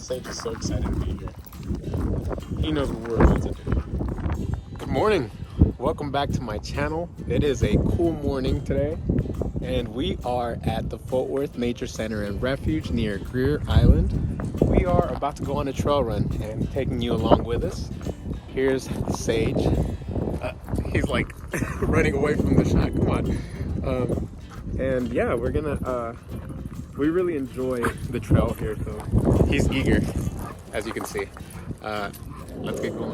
Sage is so excited to be here. He knows what we're about to do. Good morning. Welcome back to my channel. It is a cool morning today, and we are at the Fort Worth Nature Center and Refuge near Greer Island. We are about to go on a trail run and taking you along with us. Here's Sage. He's like running away from the shot. Come on. And yeah, we're gonna we really enjoy the trail here, so he's eager, as you can see. Let's get going.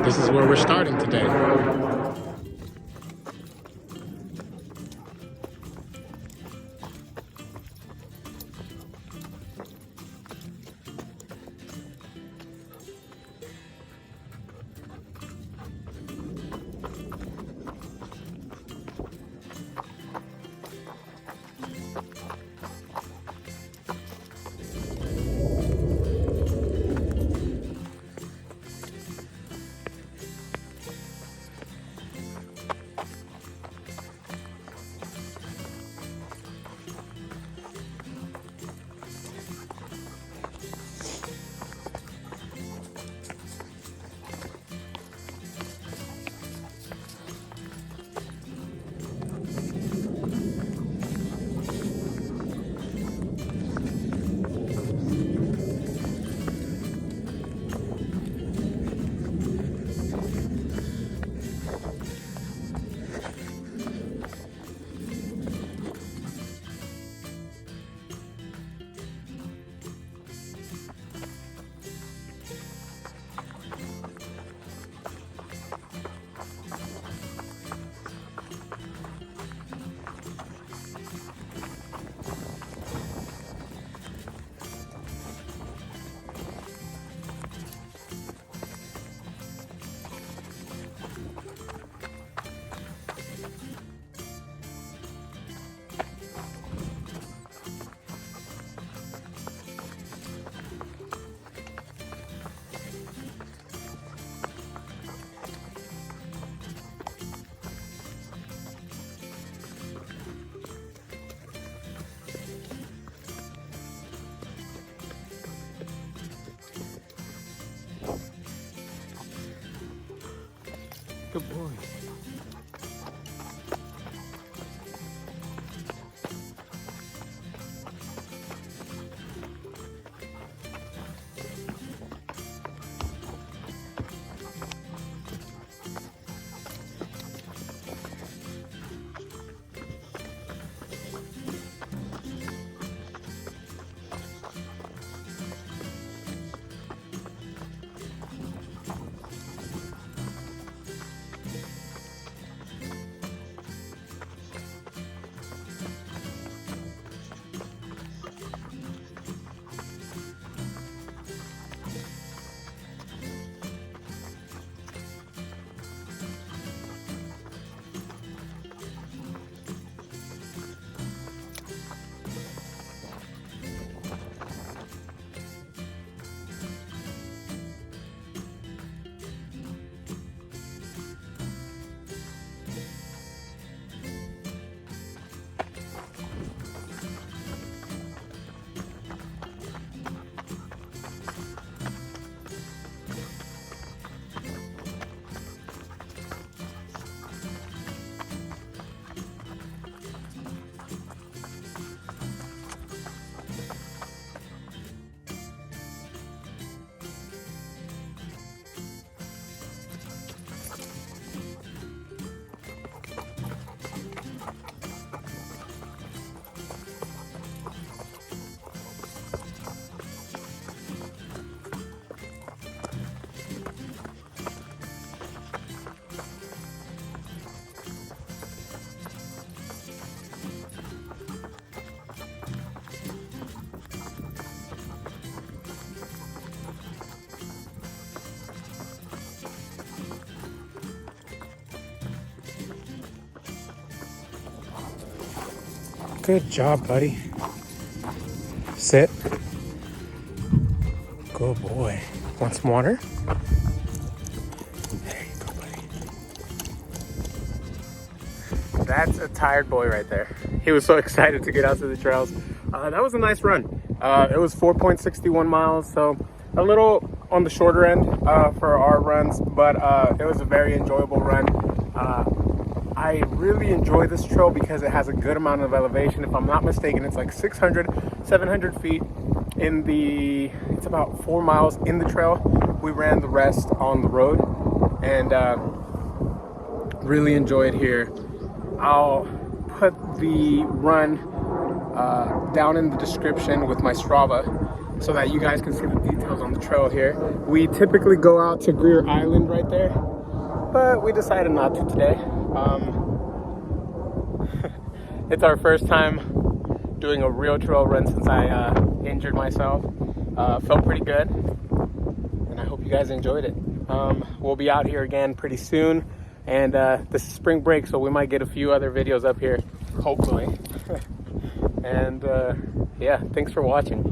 This is where we're starting today. Good boy. Good job, buddy. Sit. Good boy. Want some water? There you go, buddy. That's a tired boy right there. He was so excited to get out to the trails. That was a nice run. It was 4.61 miles, so a little on the shorter end for our runs, but it was a very enjoyable run. I really enjoy this trail because it has a good amount of elevation. If I'm not mistaken, it's like 600, 700 feet in the, it's about 4 miles in the trail. We ran the rest on the road and really enjoyed here. I'll put the run down in the description with my Strava so that you guys can see the details on the trail here. We typically go out to Greer Island right there, but we decided not to today. It's our first time doing a real trail run since I injured myself. Felt pretty good, and I hope you guys enjoyed it. We'll be out here again pretty soon, and this is spring break, so we might get a few other videos up here, hopefully. And yeah, thanks for watching.